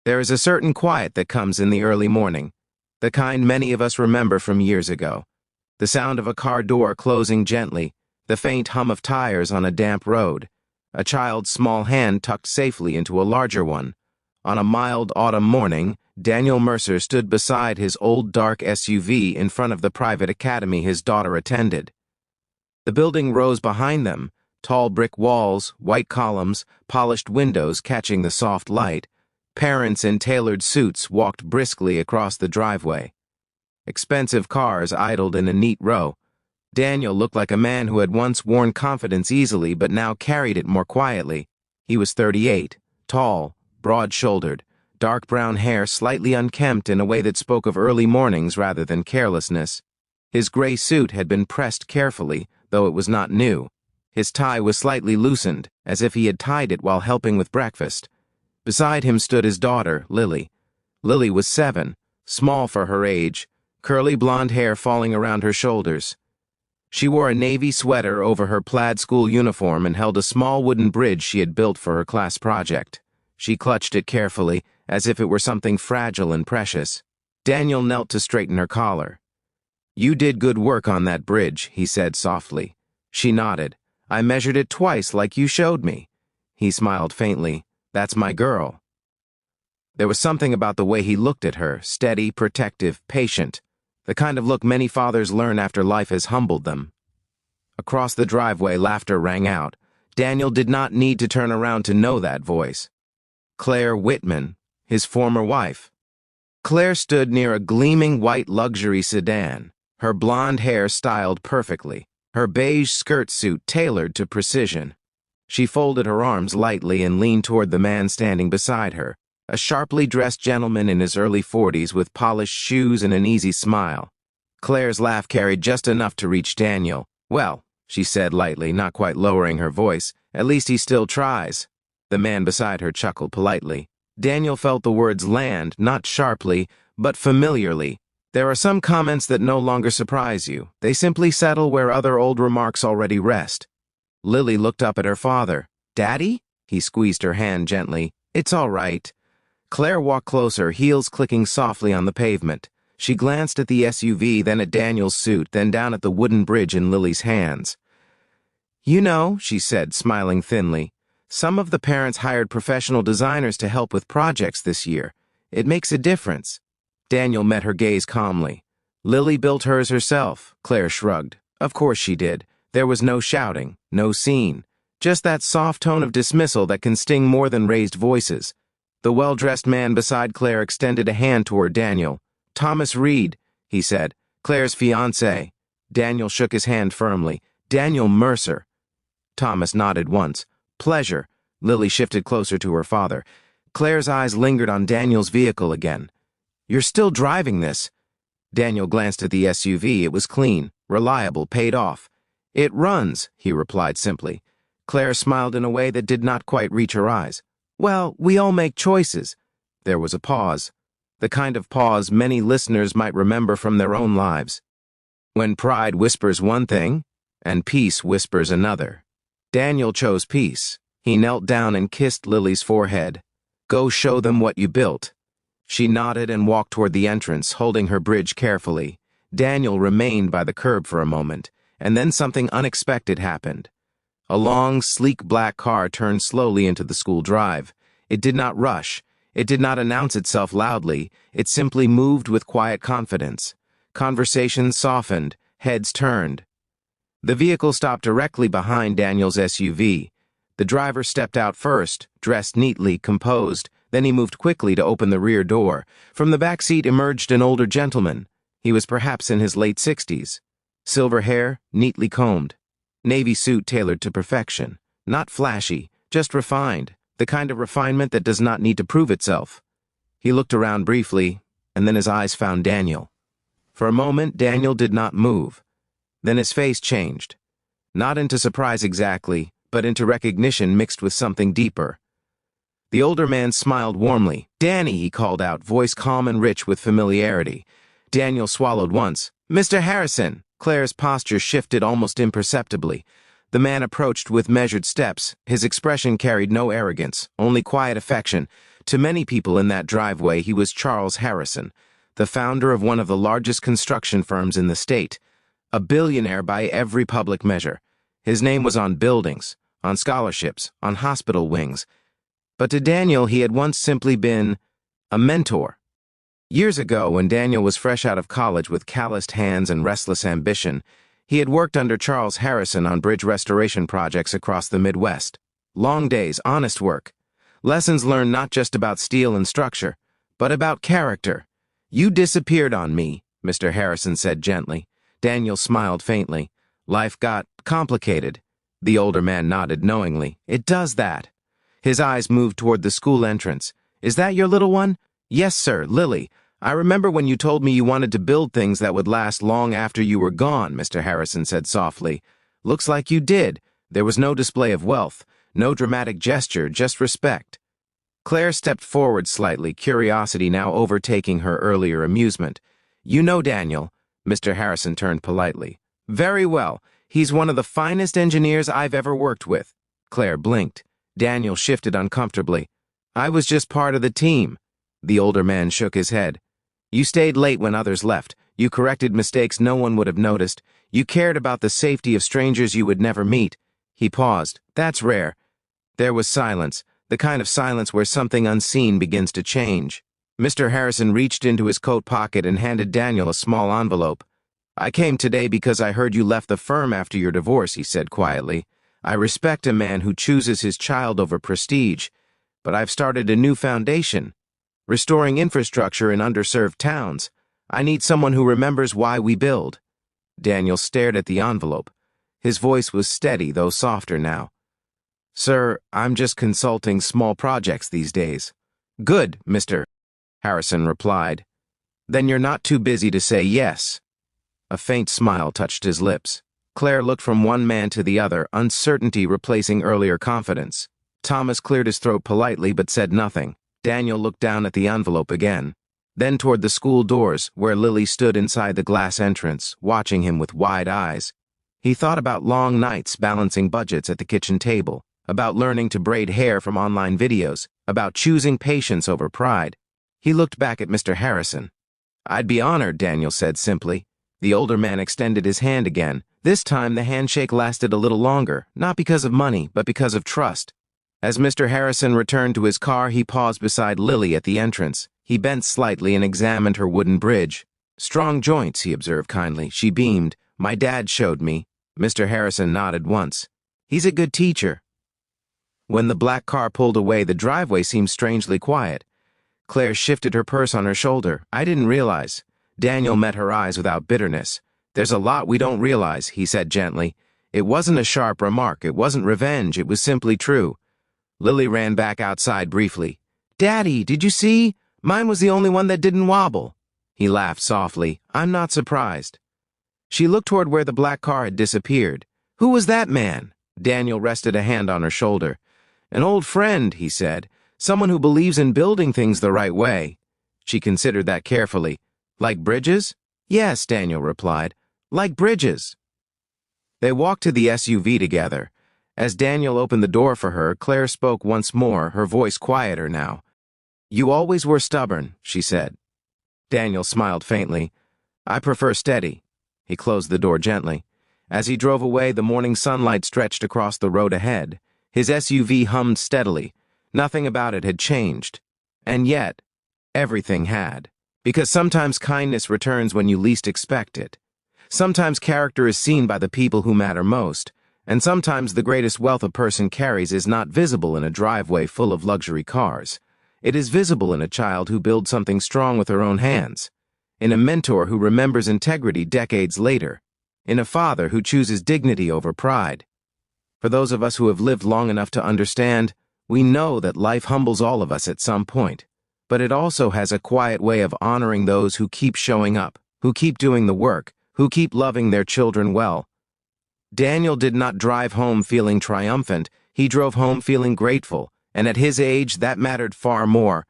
There is a certain quiet that comes in the early morning, the kind many of us remember from years ago. The sound of a car door closing gently, the faint hum of tires on a damp road, a child's small hand tucked safely into a larger one. On a mild autumn morning, Daniel Mercer stood beside his old dark SUV in front of the private academy his daughter attended. The building rose behind them, tall brick walls, white columns, polished windows catching the soft light. Parents in tailored suits walked briskly across the driveway. Expensive cars idled in a neat row. Daniel looked like a man who had once worn confidence easily but now carried it more quietly. He was 38, tall, broad-shouldered, dark brown hair slightly unkempt in a way that spoke of early mornings rather than carelessness. His gray suit had been pressed carefully, though it was not new. His tie was slightly loosened, as if he had tied it while helping with breakfast. Beside him stood his daughter, Lily. Lily was 7, small for her age, curly blonde hair falling around her shoulders. She wore a navy sweater over her plaid school uniform and held a small wooden bridge she had built for her class project. She clutched it carefully, as if it were something fragile and precious. Daniel knelt to straighten her collar. "You did good work on that bridge," he said softly. She nodded. "I measured it twice like you showed me." He smiled faintly. "That's my girl." There was something about the way he looked at her, steady, protective, patient, the kind of look many fathers learn after life has humbled them. Across the driveway, laughter rang out. Daniel did not need to turn around to know that voice. Claire Whitman, his former wife. Claire stood near a gleaming white luxury sedan, her blonde hair styled perfectly, her beige skirt suit tailored to precision. She folded her arms lightly and leaned toward the man standing beside her, a sharply dressed gentleman in his early 40s with polished shoes and an easy smile. Claire's laugh carried just enough to reach Daniel. "Well," she said lightly, not quite lowering her voice, "at least he still tries." The man beside her chuckled politely. Daniel felt the words land, not sharply, but familiarly. There are some comments that no longer surprise you. They simply settle where other old remarks already rest. Lily looked up at her father. "Daddy?" He squeezed her hand gently. "It's all right." Claire walked closer, heels clicking softly on the pavement. She glanced at the SUV, then at Daniel's suit, then down at the wooden bridge in Lily's hands. "You know," she said, smiling thinly, "some of the parents hired professional designers to help with projects this year. It makes a difference." Daniel met her gaze calmly. "Lily built hers herself," Claire shrugged. "Of course she did. There was no shouting, no scene. Just that soft tone of dismissal that can sting more than raised voices." The well-dressed man beside Claire extended a hand toward Daniel. "Thomas Reed," he said, "Claire's fiancé." Daniel shook his hand firmly. "Daniel Mercer." Thomas nodded once. "Pleasure." Lily shifted closer to her father. Claire's eyes lingered on Daniel's vehicle again. "You're still driving this?" Daniel glanced at the SUV. It was clean, reliable, paid off. "It runs," he replied simply. Claire smiled in a way that did not quite reach her eyes. "Well, we all make choices." There was a pause, the kind of pause many listeners might remember from their own lives. When pride whispers one thing, and peace whispers another. Daniel chose peace. He knelt down and kissed Lily's forehead. "Go show them what you built." She nodded and walked toward the entrance, holding her bridge carefully. Daniel remained by the curb for a moment, and then something unexpected happened. A long, sleek black car turned slowly into the school drive. It did not rush. It did not announce itself loudly. It simply moved with quiet confidence. Conversations softened. Heads turned. The vehicle stopped directly behind Daniel's SUV. The driver stepped out first, dressed neatly, composed. Then he moved quickly to open the rear door. From the back seat emerged an older gentleman. He was perhaps in his late 60s. Silver hair, neatly combed. Navy suit tailored to perfection. Not flashy, just refined. The kind of refinement that does not need to prove itself. He looked around briefly, and then his eyes found Daniel. For a moment, Daniel did not move. Then his face changed. Not into surprise exactly, but into recognition mixed with something deeper. The older man smiled warmly. "Danny," he called out, voice calm and rich with familiarity. Daniel swallowed once. "Mr. Harrison." Claire's posture shifted almost imperceptibly. The man approached with measured steps. His expression carried no arrogance, only quiet affection. To many people in that driveway, he was Charles Harrison, the founder of one of the largest construction firms in the state, a billionaire by every public measure. His name was on buildings, on scholarships, on hospital wings. But to Daniel, he had once simply been a mentor. Years ago, when Daniel was fresh out of college with calloused hands and restless ambition, he had worked under Charles Harrison on bridge restoration projects across the Midwest. Long days, honest work. Lessons learned not just about steel and structure, but about character. "You disappeared on me," Mr. Harrison said gently. Daniel smiled faintly. "Life got complicated." The older man nodded knowingly. "It does that." His eyes moved toward the school entrance. "Is that your little one?" "Yes, sir, Lily. I remember when you told me you wanted to build things that would last long after you were gone," Mr. Harrison said softly. "Looks like you did." There was no display of wealth, no dramatic gesture, just respect. Claire stepped forward slightly, curiosity now overtaking her earlier amusement. "You know Daniel?" Mr. Harrison turned politely. "Very well. He's one of the finest engineers I've ever worked with." Claire blinked. Daniel shifted uncomfortably. "I was just part of the team." The older man shook his head. "You stayed late when others left. You corrected mistakes no one would have noticed. You cared about the safety of strangers you would never meet." He paused. "That's rare." There was silence, the kind of silence where something unseen begins to change. Mr. Harrison reached into his coat pocket and handed Daniel a small envelope. "I came today because I heard you left the firm after your divorce," he said quietly. "I respect a man who chooses his child over prestige, but I've started a new foundation. Restoring infrastructure in underserved towns. I need someone who remembers why we build." Daniel stared at the envelope. His voice was steady, though softer now. "Sir, I'm just consulting small projects these days." "Good, Mr. Harrison replied. "Then you're not too busy to say yes." A faint smile touched his lips. Claire looked from one man to the other, uncertainty replacing earlier confidence. Thomas cleared his throat politely but said nothing. Daniel looked down at the envelope again, then toward the school doors, where Lily stood inside the glass entrance, watching him with wide eyes. He thought about long nights balancing budgets at the kitchen table, about learning to braid hair from online videos, about choosing patience over pride. He looked back at Mr. Harrison. "I'd be honored," Daniel said simply. The older man extended his hand again. This time the handshake lasted a little longer, not because of money, but because of trust. As Mr. Harrison returned to his car, he paused beside Lily at the entrance. He bent slightly and examined her wooden bridge. "Strong joints," he observed kindly. She beamed. "My dad showed me." Mr. Harrison nodded once. "He's a good teacher." When the black car pulled away, the driveway seemed strangely quiet. Claire shifted her purse on her shoulder. "I didn't realize." Daniel met her eyes without bitterness. "There's a lot we don't realize," he said gently. It wasn't a sharp remark. It wasn't revenge. It was simply true. Lily ran back outside briefly. "Daddy, did you see? Mine was the only one that didn't wobble." He laughed softly. "I'm not surprised." She looked toward where the black car had disappeared. "Who was that man?" Daniel rested a hand on her shoulder. "An old friend," he said. "Someone who believes in building things the right way." She considered that carefully. "Like bridges?" "Yes," Daniel replied. "Like bridges." They walked to the SUV together. As Daniel opened the door for her, Claire spoke once more, her voice quieter now. "You always were stubborn," she said. Daniel smiled faintly. "I prefer steady." He closed the door gently. As he drove away, the morning sunlight stretched across the road ahead. His SUV hummed steadily. Nothing about it had changed. And yet, everything had. Because sometimes kindness returns when you least expect it. Sometimes character is seen by the people who matter most. And sometimes the greatest wealth a person carries is not visible in a driveway full of luxury cars. It is visible in a child who builds something strong with her own hands, in a mentor who remembers integrity decades later, in a father who chooses dignity over pride. For those of us who have lived long enough to understand, we know that life humbles all of us at some point, but it also has a quiet way of honoring those who keep showing up, who keep doing the work, who keep loving their children well. Daniel did not drive home feeling triumphant. He drove home feeling grateful, and at his age that mattered far more,